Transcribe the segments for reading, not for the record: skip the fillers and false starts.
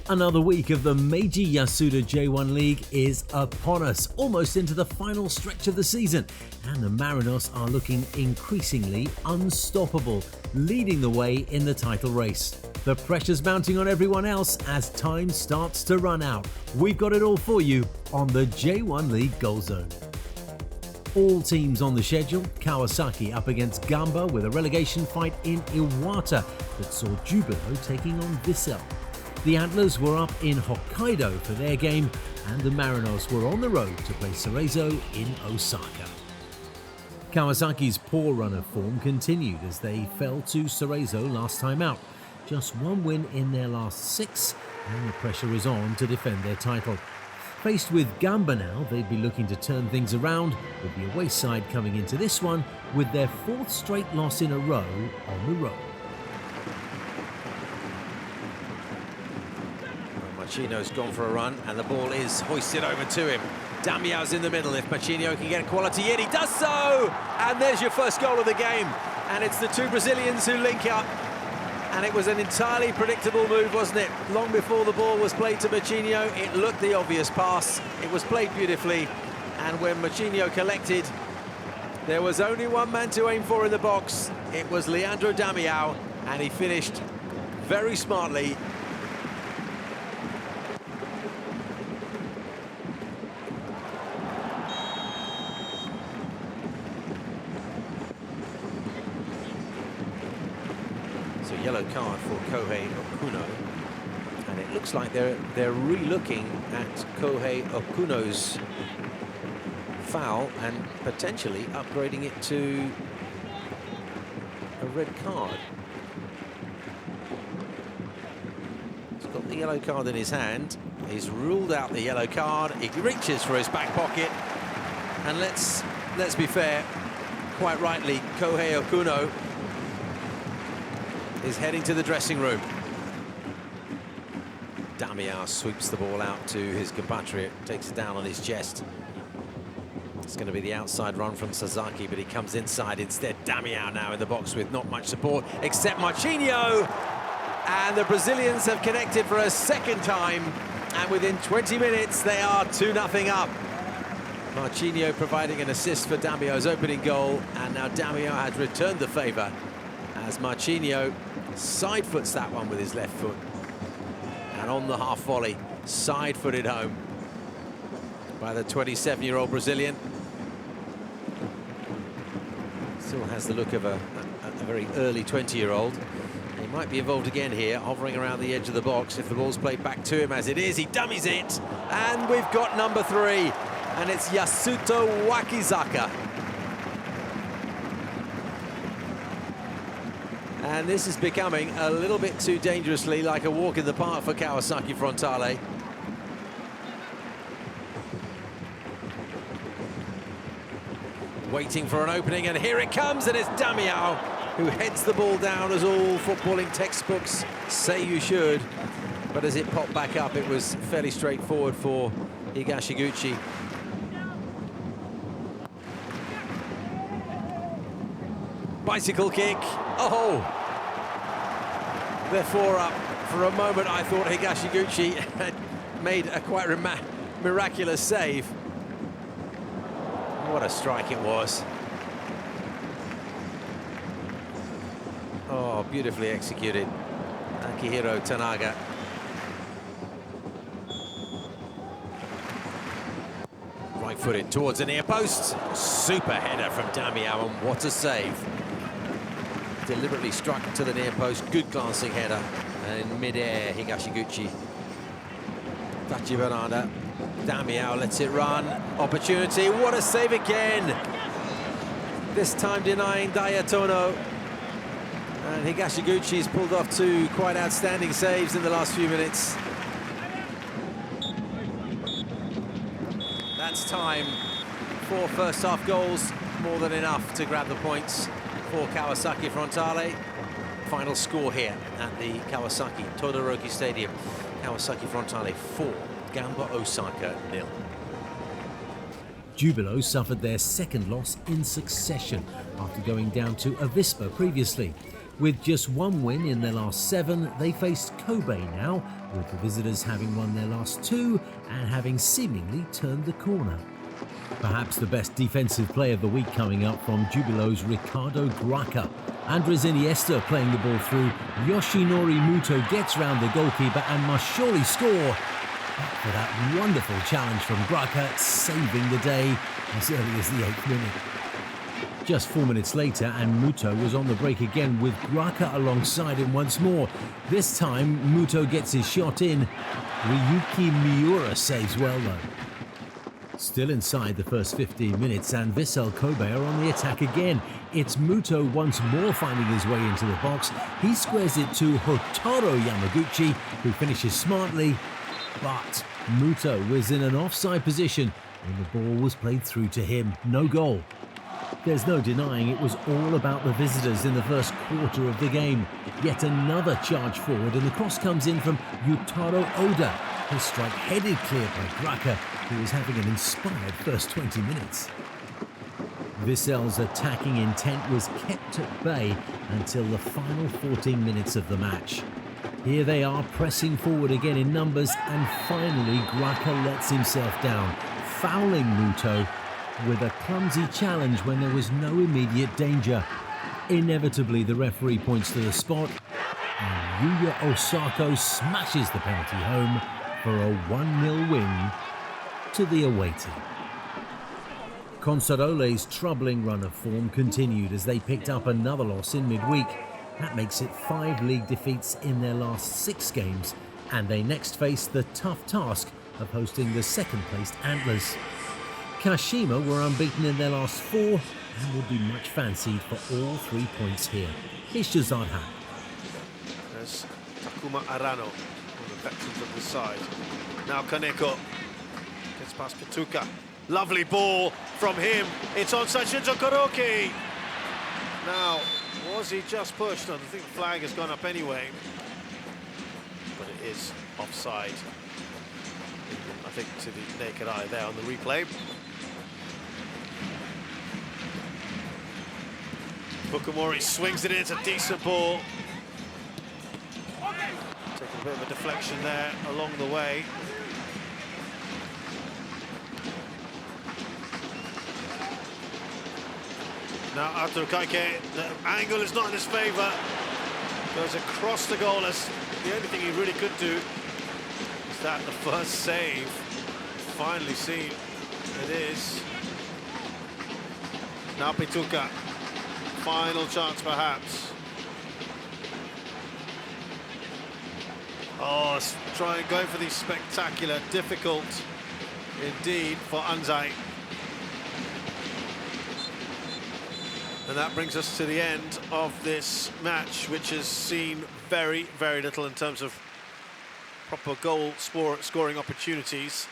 Another week of the Meiji Yasuda J1 League is upon us, almost into the final stretch of the season, and the Marinos are looking increasingly unstoppable, leading the way in the title race. The pressure's mounting on everyone else as time starts to run out. We've got it all for you on the J1 League Goal Zone. All teams on the schedule: Kawasaki up against Gamba with a relegation fight in Iwata that saw Jubilo taking on Vissel. The Antlers were up in Hokkaido for their game, and the Marinos were on the road to play Cerezo in Osaka. Kawasaki's poor run of form continued as they fell to Cerezo last time out. Just one win in their last 6, and the pressure is on to defend their title. Faced with Gamba now, they'd be looking to turn things around, with the away side coming into this one with their 4th straight loss in a row on the road. Machino's gone for a run, and the ball is hoisted over to him. Damião's in the middle. If Machino can get a quality in, he does so! And there's your first goal of the game. And it's the two Brazilians who link up. And it was an entirely predictable move, wasn't it? Long before the ball was played to Machino, it looked the obvious pass. It was played beautifully. And when Machino collected, there was only one man to aim for in the box. It was Leandro Damião, and he finished very smartly. So yellow card for Kohei Okuno, and it looks like they're re-looking at Kohei Okuno's foul and potentially upgrading it to a red card. He's got the yellow card in his hand. He's ruled out the yellow card. He reaches for his back pocket, and let's be fair, quite rightly, Kohei Okuno is heading to the dressing room. Damião sweeps the ball out to his compatriot, takes it down on his chest. It's going to be the outside run from Sasaki, but he comes inside instead. Damião now in the box with not much support, except Marchinho. And the Brazilians have connected for a second time, and within 20 minutes they are 2-0 up. Marchinho providing an assist for Damião's opening goal, and now Damião has returned the favour as Marchinho side-foots that one with his left foot. And on the half volley, side-footed home by the 27-year-old Brazilian. Still has the look of a very early 20-year-old. He might be involved again here, hovering around the edge of the box. If the ball's played back to him as it is, he dummies it. And we've got number 3, and it's Yasuto Wakizaka. And this is becoming a little bit too dangerously like a walk in the park for Kawasaki Frontale. Waiting for an opening, and here it comes, and it's Damião who heads the ball down, as all footballing textbooks say you should. But as it popped back up, it was fairly straightforward for Higashiguchi. Bicycle kick. Oh! They're 4 up. For a moment, I thought Higashiguchi had made a quite miraculous save. What a strike it was. Oh, beautifully executed. Akihiro Tanaga. Right-footed towards the near post. Super header from Damião, and what a save. Deliberately struck to the near post. Good glancing header. And in mid-air, Higashiguchi. Tachibanada. Damião lets it run. Opportunity. What a save again. This time denying Dayatono. And Higashiguchi's pulled off 2 quite outstanding saves in the last few minutes. That's time. 4 first-half goals. More than enough to grab the points for Kawasaki Frontale. Final score here at the Kawasaki Todoroki Stadium. Kawasaki Frontale 4, Gamba Osaka 0. Jubilo suffered their second loss in succession after going down to Avispa previously. With just one win in their last 7, they faced Kobe now, with the visitors having won their last 2 and having seemingly turned the corner. Perhaps the best defensive play of the week coming up from Jubileau's Ricardo Graca. Andres Iniesta playing the ball through. Yoshinori Muto gets round the goalkeeper and must surely score. For that wonderful challenge from Graca, saving the day as early as the 8th minute. Just 4 minutes later, and Muto was on the break again with Graca alongside him once more. This time, Muto gets his shot in. Ryuki Miura saves well though. Still inside the first 15 minutes, and Vissel Kobe are on the attack again. It's Muto once more finding his way into the box. He squares it to Hotaru Yamaguchi, who finishes smartly. But Muto was in an offside position when the ball was played through to him. No goal. There's no denying it was all about the visitors in the first quarter of the game. Yet another charge forward, and the cross comes in from Yutaro Oda. His strike headed clear by Graca, who was having an inspired first 20 minutes. Vissel's attacking intent was kept at bay until the final 14 minutes of the match. Here they are pressing forward again in numbers, and finally Graca lets himself down, fouling Muto with a clumsy challenge when there was no immediate danger. Inevitably, the referee points to the spot, and Yuya Osako smashes the penalty home for a 1-0 win to the away team. Consadole's troubling run of form continued as they picked up another loss in midweek. That makes it 5 league defeats in their last 6 games, and they next face the tough task of hosting the second-placed Antlers. Kashima were unbeaten in their last 4 and will be much fancied for all 3 points here. Here's Shazad Han. There's Takuma Arano, one of the veterans of the side. Now Kaneko gets past Pituka. Lovely ball from him. It's on Shinzo Koroki. Now, was he just pushed? I think the flag has gone up anyway. But it is offside. I think to the naked eye there on the replay. Fukumori swings it in, it's a decent ball. Taking a bit of a deflection there along the way. Now Arthur Kaike, the angle is not in his favour. Goes across the goal as the only thing he really could do is that the first save. Finally seen, it is. Now Pituka. Final chance, perhaps. Oh, going for the spectacular, difficult indeed for Anzai. And that brings us to the end of this match, which has seen very, very little in terms of proper goal scoring opportunities.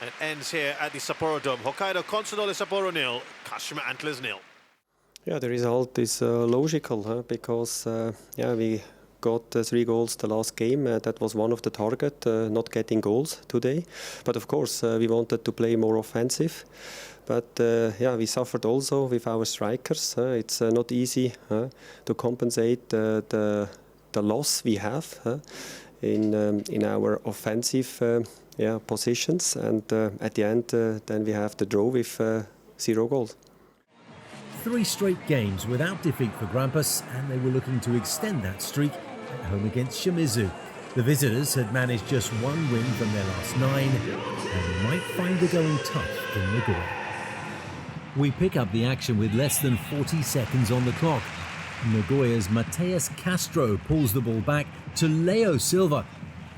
And it ends here at the Sapporo Dome. Hokkaido Consadole Sapporo 0, Kashima Antlers 0. Yeah, the result is logical because we got 3 goals the last game. That was one of the target, not getting goals today. But of course, we wanted to play more offensive. But we suffered also with our strikers. It's not easy to compensate the loss we have in our offensive positions. And at the end, then we have the draw with 0 goals. 3 straight games without defeat for Grampus, and they were looking to extend that streak at home against Shimizu. The visitors had managed just 1 win from their last 9 and might find the going tough in Nagoya. We pick up the action with less than 40 seconds on the clock. Nagoya's Mateus Castro pulls the ball back to Leo Silva,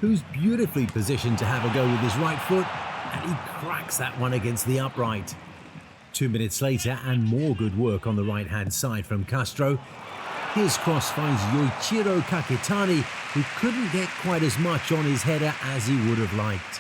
who's beautifully positioned to have a go with his right foot, and he cracks that one against the upright. 2 minutes later, and more good work on the right-hand side from Castro. His cross finds Yoichiro Kakitani, who couldn't get quite as much on his header as he would have liked.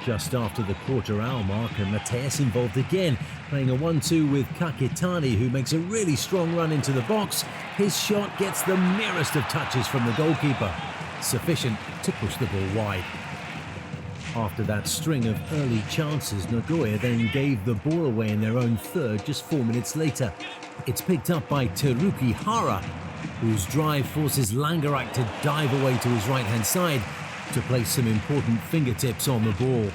Just after the quarter-hour mark, and Mateus involved again, playing a 1-2 with Kakitani, who makes a really strong run into the box. His shot gets the merest of touches from the goalkeeper, sufficient to push the ball wide. After that string of early chances, Nagoya then gave the ball away in their own third just 4 minutes later. It's picked up by Teruki Hara, whose drive forces Langerak to dive away to his right-hand side to place some important fingertips on the ball.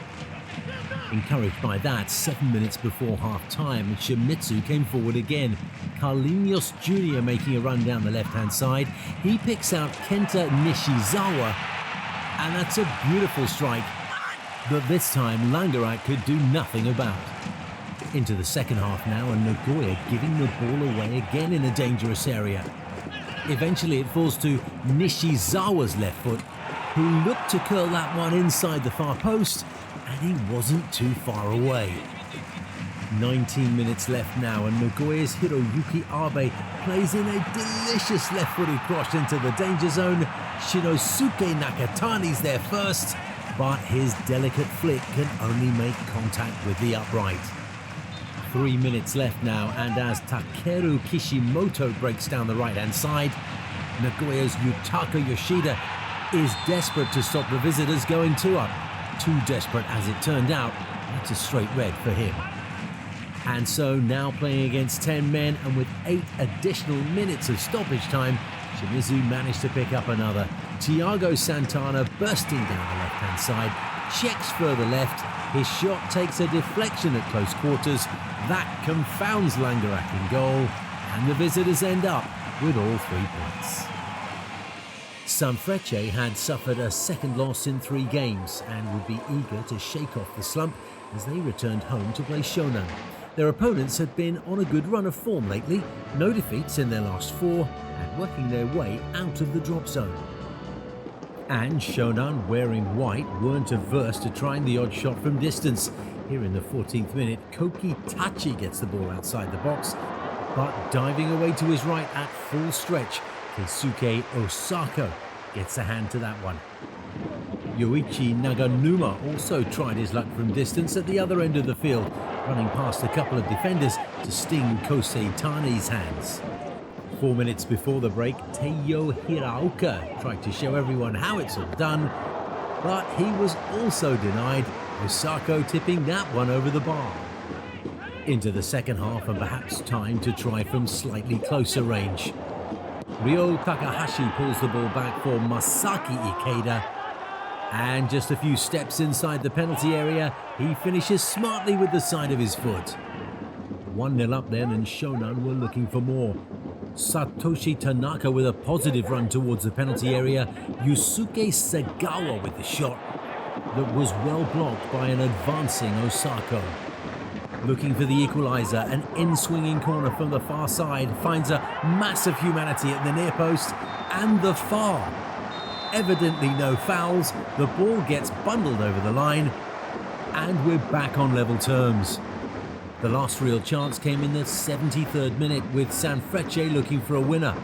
Encouraged by that, 7 minutes before half-time, Shimizu came forward again. Carlinhos Jr. making a run down the left-hand side. He picks out Kenta Nishizawa, and that's a beautiful strike that this time Langerak could do nothing about. Into the second half now, and Nagoya giving the ball away again in a dangerous area. Eventually it falls to Nishizawa's left foot, who looked to curl that one inside the far post, and he wasn't too far away. 19 minutes left now, and Nagoya's Hiroyuki Abe plays in a delicious left-footed cross into the danger zone. Shinosuke Nakatani's there first, but his delicate flick can only make contact with the upright. 3 minutes left now, and as Takeru Kishimoto breaks down the right-hand side, Nagoya's Yutaka Yoshida is desperate to stop the visitors going 2 up. Too desperate as it turned out. That's a straight red for him. And so now playing against 10 men and with 8 additional minutes of stoppage time, Shimizu managed to pick up another. Thiago Santana bursting down the left-hand side, checks further left. His shot takes a deflection at close quarters. That confounds Langerak in goal, and the visitors end up with all 3 points. Sanfrecce had suffered a second loss in 3 games and would be eager to shake off the slump as they returned home to play Shonan. Their opponents had been on a good run of form lately, no defeats in their last 4 and working their way out of the drop zone. And Shonan, wearing white, weren't averse to trying the odd shot from distance. Here in the 14th minute, Koki Tachi gets the ball outside the box, but diving away to his right at full stretch, Keisuke Osako gets a hand to that one. Yoichi Naganuma also tried his luck from distance at the other end of the field, running past a couple of defenders to sting Kosei Tane's hands. 4 minutes before the break, Teiyo Hiraoka tried to show everyone how it's all done, but he was also denied, Osako tipping that one over the bar. Into the second half, and perhaps time to try from slightly closer range. Ryo Takahashi pulls the ball back for Masaki Ikeda, and just a few steps inside the penalty area, he finishes smartly with the side of his foot. 1-0 up then, and Shonan were looking for more. Satoshi Tanaka with a positive run towards the penalty area. Yusuke Segawa with the shot that was well blocked by an advancing Osako. Looking for the equaliser, an in-swinging corner from the far side finds a massive humanity at the near post and the far. Evidently no fouls, the ball gets bundled over the line, and we're back on level terms. The last real chance came in the 73rd minute with Sanfrecce looking for a winner.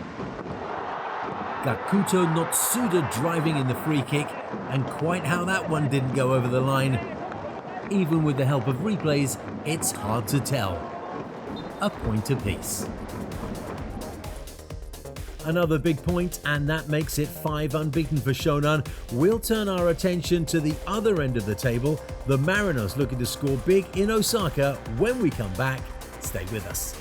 Gakuto Notsuda driving in the free kick, and quite how that one didn't go over the line. Even with the help of replays, it's hard to tell. A point apiece. Another big point, and that makes it 5 unbeaten for Shonan. We'll turn our attention to the other end of the table, the Mariners looking to score big in Osaka. When we come back, stay with us.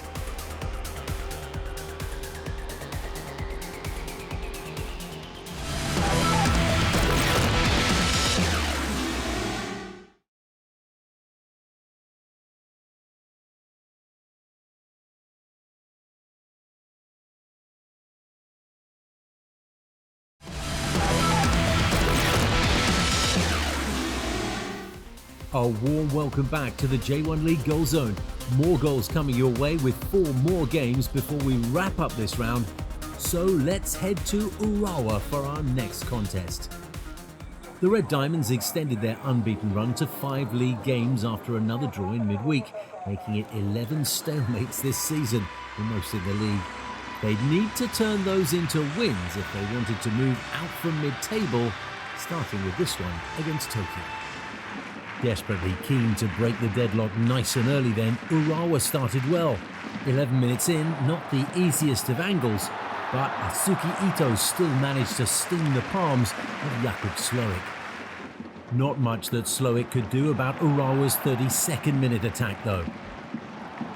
A warm welcome back to the J1 League Goal Zone. More goals coming your way with 4 more games before we wrap up this round. So let's head to Urawa for our next contest. The Red Diamonds extended their unbeaten run to 5 league games after another draw in midweek, making it 11 stalemates this season, the most in the league. They'd need to turn those into wins if they wanted to move out from mid-table, starting with this one against Tokyo. Desperately keen to break the deadlock nice and early then, Urawa started well. 11 minutes in, not the easiest of angles, but Atsuki Ito still managed to sting the palms of Jakub Slowik. Not much that Slowik could do about Urawa's 32nd minute attack though.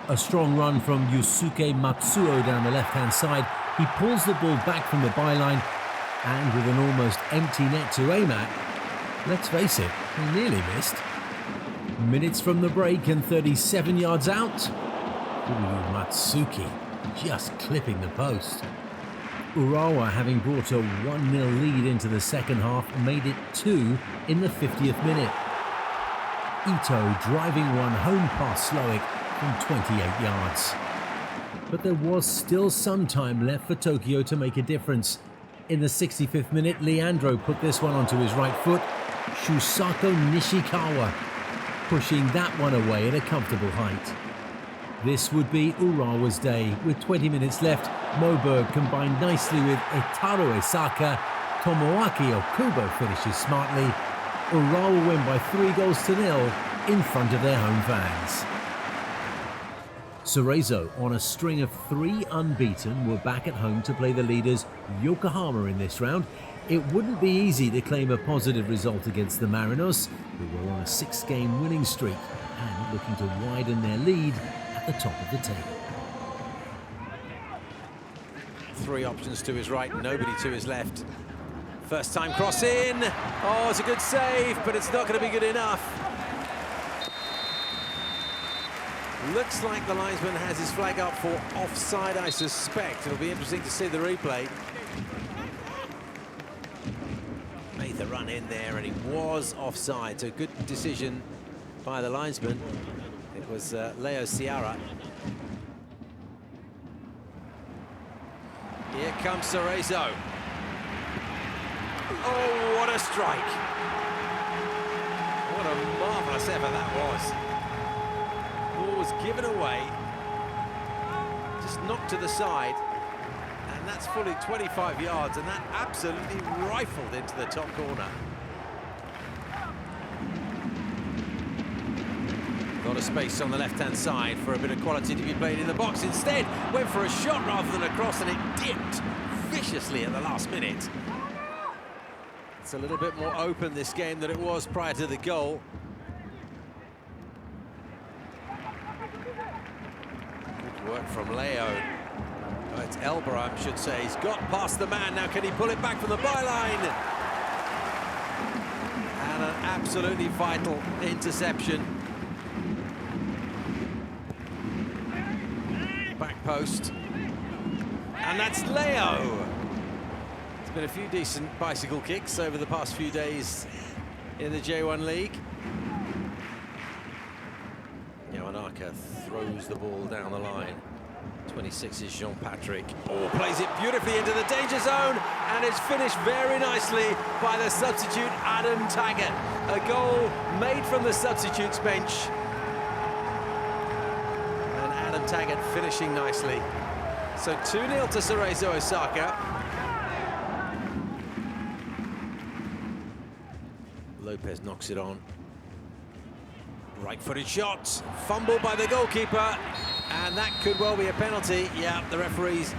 A strong run from Yusuke Matsuo down the left-hand side He pulls the ball back from the byline, and with an almost empty net to aim at, let's face it, he nearly missed. Minutes from the break and 37 yards out. Ooh, Matsuki just clipping the post. Urawa, having brought a 1-0 lead into the second half, made it 2 in the 50th minute. Ito driving one home past Slowick from 28 yards. But there was still some time left for Tokyo to make a difference. In the 65th minute, Leandro put this one onto his right foot. Shusako Nishikawa pushing that one away at a comfortable height. This would be Urawa's day. With 20 minutes left, Moberg combined nicely with Etaro Esaka. Tomoaki Okubo finishes smartly. Urawa win by 3-0 in front of their home fans. Cerezo, on a string of 3 unbeaten, were back at home to play the leaders Yokohama in this round. It wouldn't be easy to claim a positive result against the Marinos, who were on a 6-game winning streak and looking to widen their lead at the top of the table. 3 options to his right, nobody to his left. First time cross in. Oh, it's a good save, but it's not going to be good enough. Looks like the linesman has his flag up for offside, I suspect. It'll be interesting to see the replay. Made the run in there, and he was offside. So good decision by the linesman. It was Leo Ciara. Here comes Cerezo. Oh, what a strike. What a marvellous effort that was. Ball was given away, just knocked to the side, and that's fully 25 yards, and that absolutely rifled into the top corner. Got a space on the left-hand side for a bit of quality to be played in the box. Instead, went for a shot rather than a cross, and it dipped viciously at the last minute. It's a little bit more open, this game, than it was prior to the goal. Good work from Leo. Oh, it's Elba, I should say. He's got past the man. Now can he pull it back from the byline? And an absolutely vital interception. Back post. And that's Leo. There's been a few decent bicycle kicks over the past few days in the J1 League. Yamanaka throws the ball down the line. 26 is Jean-Patrick. Oh, plays it beautifully into the danger zone, and it's finished very nicely by the substitute Adam Taggart. A goal made from the substitutes bench. And Adam Taggart finishing nicely. So 2-0 to Cerezo Osaka. Lopez knocks it on. Right-footed shot, fumbled by the goalkeeper, and that could well be a penalty. Yeah, the referees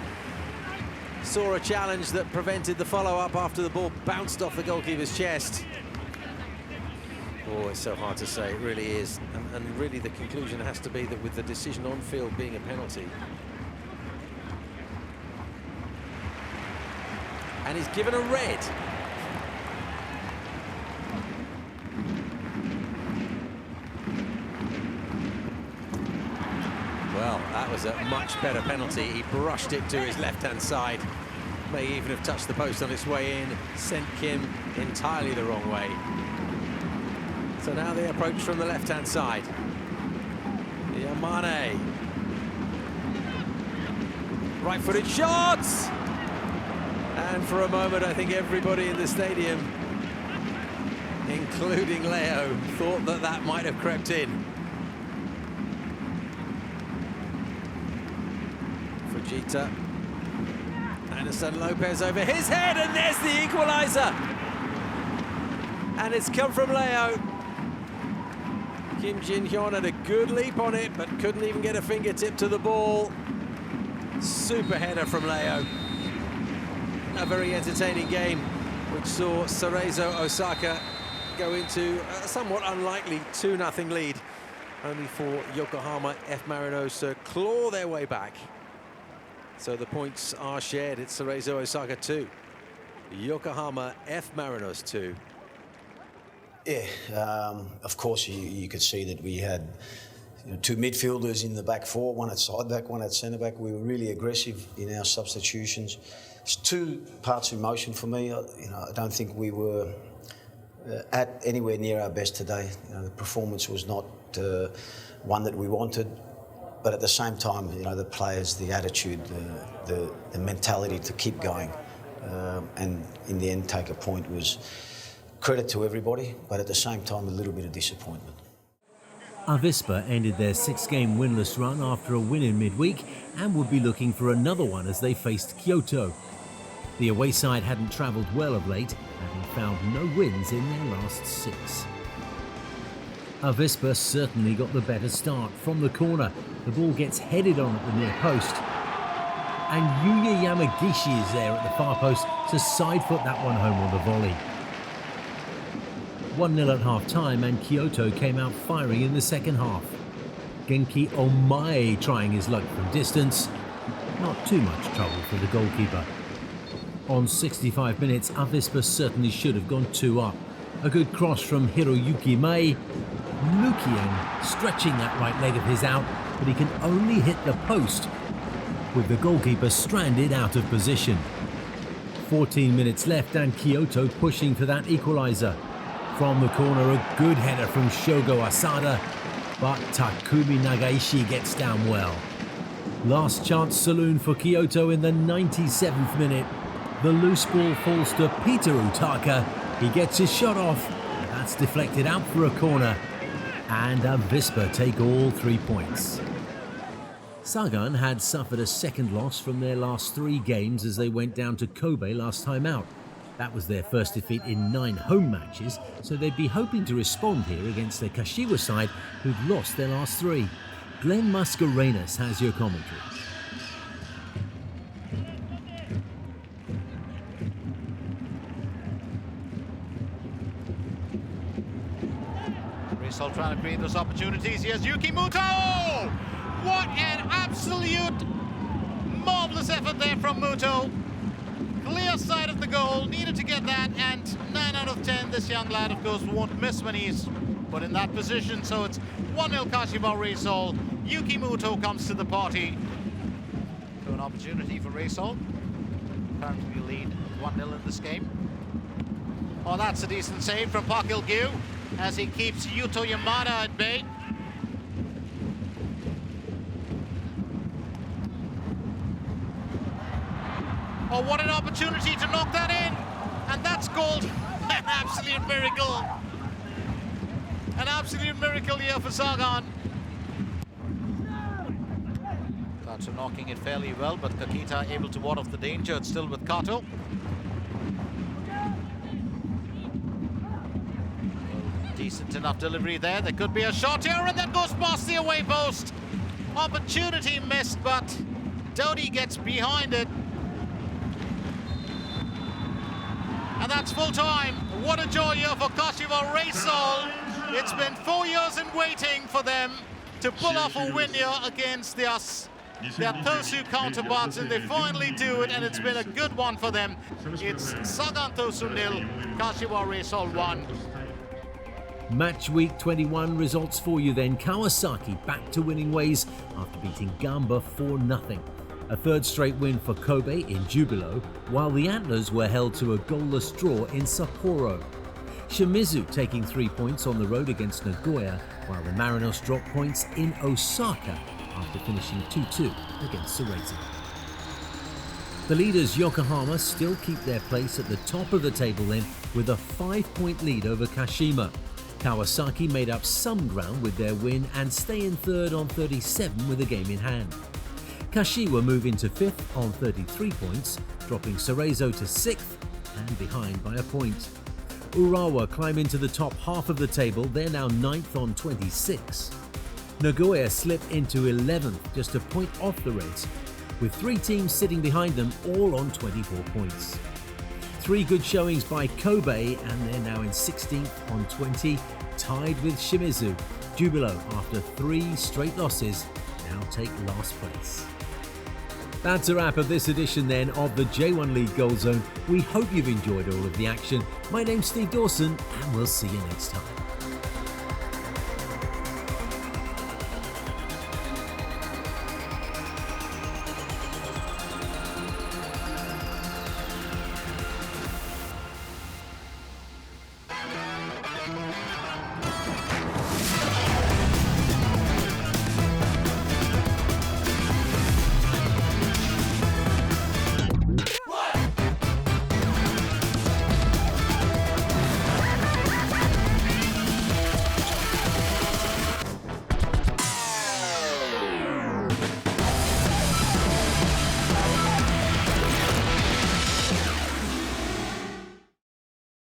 saw a challenge that prevented the follow-up after the ball bounced off the goalkeeper's chest. Oh, it's so hard to say, it really is. And really the conclusion has to be that with the decision on field being a penalty. And he's given a red. Well, that was a much better penalty. He brushed it to his left-hand side. May even have touched the post on its way in. Sent Kim entirely the wrong way. So now the approach from the left-hand side. Yamane. Right-footed shots! And for a moment, I think everybody in the stadium, including Leo, thought that that might have crept in. Fujita. Anderson Lopez over his head, and there's the equaliser. And it's come from Leo. Kim Jin-hyun had a good leap on it, but couldn't even get a fingertip to the ball. Super header from Leo. A very entertaining game, which saw Cerezo Osaka go into a somewhat unlikely 2-0 lead, only for Yokohama F. Marinos to claw their way back. So the points are shared. It's Cerezo Osaka 2, Yokohama F Marinos 2. Yeah, of course you could see that we had two midfielders in the back four, one at side back, one at centre back. We were really aggressive in our substitutions. It's two parts of emotion for me. I don't think we were at anywhere near our best today. The performance was not one that we wanted. But at the same time, the players, the attitude, the mentality to keep going, and in the end take a point was credit to everybody, but at the same time a little bit of disappointment. Avispa ended their 6-game winless run after a win in midweek and would be looking for another one as they faced Kyoto. The away side hadn't travelled well of late, having found no wins in their last 6. Avispa certainly got the better start from the corner. The ball gets headed on at the near post. And Yuya Yamagishi is there at the far post to side foot that one home on the volley. 1-0 at half-time and Kyoto came out firing in the second half. Genki Omae trying his luck from distance. Not too much trouble for the goalkeeper. On 65 minutes, Avispa certainly should have gone 2 up. A good cross from Hiroyuki Mei. Lukian stretching that right leg of his out, but he can only hit the post, with the goalkeeper stranded out of position. 14 minutes left and Kyoto pushing for that equaliser. From the corner, a good header from Shogo Asada, but Takumi Nagaishi gets down well. Last chance saloon for Kyoto in the 97th minute. The loose ball falls to Peter Utaka. He gets his shot off. That's deflected out for a corner. And Avispa take all 3 points. Sagan had suffered a second loss from their last 3 games as they went down to Kobe last time out. That was their first defeat in 9 home matches, so they'd be hoping to respond here against the Kashiwa side who'd lost their last 3. Glenn Mascarenas has your commentary. Rizal trying to create those opportunities. Here's Yuki Muto! What an absolute marvellous effort there from Muto. Clear side of the goal, needed to get that, and 9 out of 10. This young lad, of course, won't miss when he's put in that position. So it's 1-0 Kashiwa Rizal. Yuki Muto comes to the party. So an opportunity for Rizal. Currently lead 1-0 in this game. Oh, that's a decent save from Park Il-gyu as he keeps Yuto Yamada at bay. Oh, what an opportunity to knock that in! And that's called an absolute miracle. An absolute miracle here for Sagan. Kato knocking it fairly well, but Kakita able to ward off the danger. It's still with Kato. Decent enough delivery there. There could be a shot here, and that goes past the away post. Opportunity missed, but Dodi gets behind it. And that's full time. What a joy here for Kashiwa Rizal. It's been 4 years in waiting for them to pull off a win here against their Tosu counterparts, and they finally do it, and it's been a good one for them. It's Sagan Tosu 0, Kashiwa Rizal 1. Match week 21 results for you then. Kawasaki back to winning ways after beating Gamba 4-0. A third straight win for Kobe in Jubilo, while the Antlers were held to a goalless draw in Sapporo. Shimizu taking 3 points on the road against Nagoya, while the Marinos dropped points in Osaka after finishing 2-2 against Cerezo. The leaders Yokohama still keep their place at the top of the table then with a 5-point lead over Kashima. Kawasaki made up some ground with their win and stay in third on 37 with a game in hand. Kashiwa move into 5th on 33 points, dropping Cerezo to 6th and behind by a point. Urawa climb into the top half of the table, they're now 9th on 26. Nagoya slip into 11th, just a point off the Reds, with 3 teams sitting behind them all on 24 points. 3 good showings by Kobe and they're now in 16th on 20, tied with Shimizu. Jubilo, after 3 straight losses, now take last place. That's a wrap of this edition then of the J1 League Goal Zone. We hope you've enjoyed all of the action. My name's Steve Dawson, and we'll see you next time.